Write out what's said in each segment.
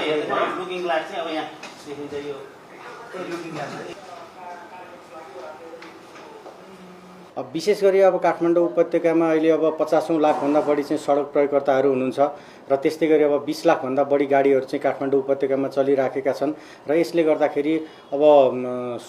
Looking glass चाहिँ अब यहाँ देखिन्छ यो लुकिङ ग्लास। अब विशेष गरी अब काठमाडौँ उपत्यकामा अहिले अब 50 लाखभन्दा बढी चाहिँ सडक प्रयोगकर्ताहरू हुनुहुन्छ र त्यस्तै गरी अब 20 लाखभन्दा बढी गाडीहरू चाहिँ काठमाडौँ उपत्यकामा चलिराखेका छन् र यसले गर्दाखेरि अब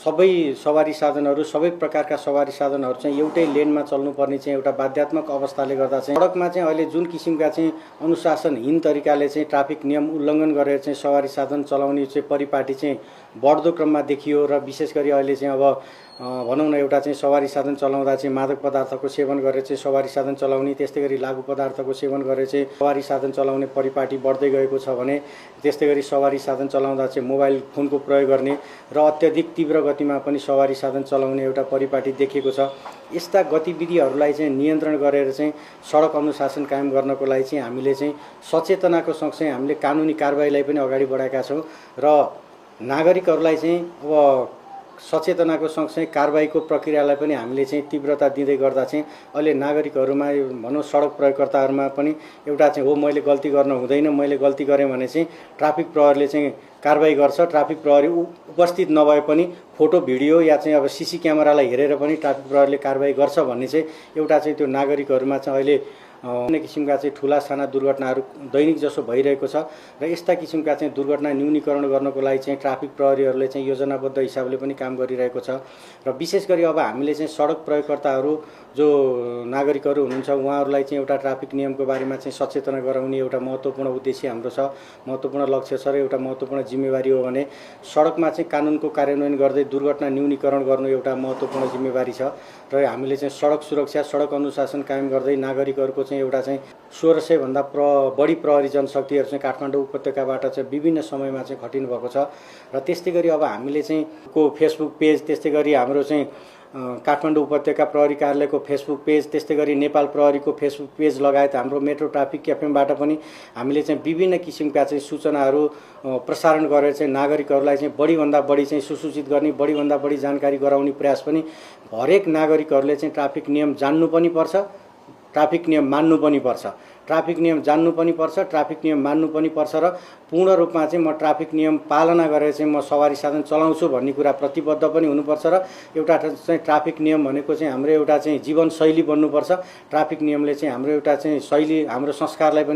सबै सवारी साधनहरू सबै प्रकारका सवारी साधनहरू चाहिँ एउटै लेनमा चल्नुपर्ने चाहिँ एउटा बाध्यात्मक अवस्थाले गर्दा चाहिँ सडकमा चाहिँ अहिले जुन किसिमका चाहिँ अनुशासनहीन तरिकाले चाहिँ ट्राफिक नियम उल्लङ्घन गरेर चाहिँ सवारी साधन चलाउने चाहिँ परिपाटी चाहिँ बढ्दो क्रममा देखियो र विशेष गरी अहिले चाहिँ अब भनौँ न एउटा चाहिँ सवारी साधन चलाउँदा चाहिँ मादक पदार्थको सेवन गरेर चाहिँ सवारी साधन चलाउने त्यस्तै गरी लागु पदार्थको सेवन गरेर चाहिँ सवारी साधन चलाउने परिपाटी बढ्दै गएको छ भने त्यस्तै गरी सवारी साधन चलाउँदा चाहिँ मोबाइल फोनको प्रयोग गर्ने र अत्यधिक तीव्र गतिमा पनि सवारी साधन चलाउने एउटा परिपाटी देखिएको छ। यस्ता गतिविधिहरूलाई चाहिँ नियन्त्रण गरेर चाहिँ सडक अनुशासन कायम गर्नको लागि चाहिँ हामीले चाहिँ सचेतनाको सँगसँगै हामीले कानुनी कारबाहीलाई पनि अगाडि बढाएका छौँ र नागरिकहरूलाई चाहिँ अब सचेतनाको सँगसँगै कारबाहीको प्रक्रियालाई पनि हामीले चाहिँ तीव्रता दिँदै गर्दा चाहिँ अहिले नागरिकहरूमा भनौँ सडक प्रयोगकर्ताहरूमा पनि एउटा चाहिँ हो मैले गल्ती गर्न हुँदैन, मैले गल्ती गरेँ भने चाहिँ ट्राफिक प्रहरीले चाहिँ कारबाही गर्छ। ट्राफिक प्रहरी उपस्थित नभए पनि फोटो भिडियो या चाहिँ अब सीसी क्यामेरालाई हेरेर पनि ट्राफिक प्रहरीले कारबाही गर्छ भन्ने चाहिँ एउटा चाहिँ त्यो नागरिकहरूमा चाहिँ अहिले अन्य किसिमका चाहिँ ठुला साना दुर्घटनाहरू दैनिक जसो भइरहेको छ र यस्ता किसिमका चाहिँ दुर्घटना न्यूनीकरण गर्नको लागि चाहिँ ट्राफिक प्रहरीहरूले चाहिँ योजनाबद्ध हिसाबले पनि काम गरिरहेको छ। र विशेष गरी अब हामीले चाहिँ सडक प्रयोगकर्ताहरू जो नागरिकहरू हुनुहुन्छ उहाँहरूलाई चाहिँ एउटा ट्राफिक नियमको बारेमा चाहिँ सचेतना गराउने एउटा महत्त्वपूर्ण उद्देश्य हाम्रो छ, महत्त्वपूर्ण लक्ष्य छ र एउटा महत्त्वपूर्ण जिम्मेवारी हो भने सडकमा चाहिँ कानुनको कार्यान्वयन गर्दै दुर्घटना न्यूनीकरण गर्नु एउटा महत्त्वपूर्ण जिम्मेवारी छ र हामीले चाहिँ सडक सुरक्षा सडक अनुशासन कायम गर्दै नागरिकहरूको चाहिँ एउटा चाहिँ 1600 भन्दा बढी प्रहरी जनशक्तिहरू चाहिँ काठमाडौँ उपत्यकाबाट चाहिँ विभिन्न समयमा चाहिँ खटिनु भएको छ। र त्यस्तै गरी अब हामीले चाहिँ फेसबुक पेज त्यस्तै गरी हाम्रो चाहिँ काठमाडौँ उपत्यका प्रहरी कार्यालयको फेसबुक पेज त्यस्तै गरी नेपाल प्रहरीको फेसबुक पेज लगायत हाम्रो मेट्रो ट्राफिक एफएमबाट पनि हामीले चाहिँ विभिन्न किसिमका चाहिँ सूचनाहरू प्रसारण गरेर चाहिँ नागरिकहरूलाई चाहिँ बढीभन्दा बढी चाहिँ सुसूचित गर्ने बढीभन्दा बढी जानकारी गराउने प्रयास पनि हरेक नागरिकहरूले चाहिँ ट्राफिक नियम जान्नु पनि पर्छ, ट्राफिक नियम मान्नु पनि पर्छ, ट्राफिक नियम जान्नु पनि पर्छ, ट्राफिक नियम मान्नु पनि पर्छ र पूर्ण रूपमा चाहिँ म ट्राफिक नियम पालना गरेर चाहिँ म सवारी साधन चलाउँछु भन्ने कुरा प्रतिबद्ध पनि हुनुपर्छ र एउटा चाहिँ ट्राफिक नियम भनेको चाहिँ हाम्रो एउटा चाहिँ जीवनशैली बन्नुपर्छ। ट्राफिक नियमले चाहिँ हाम्रो एउटा चाहिँ शैली हाम्रो संस्कारलाई पनि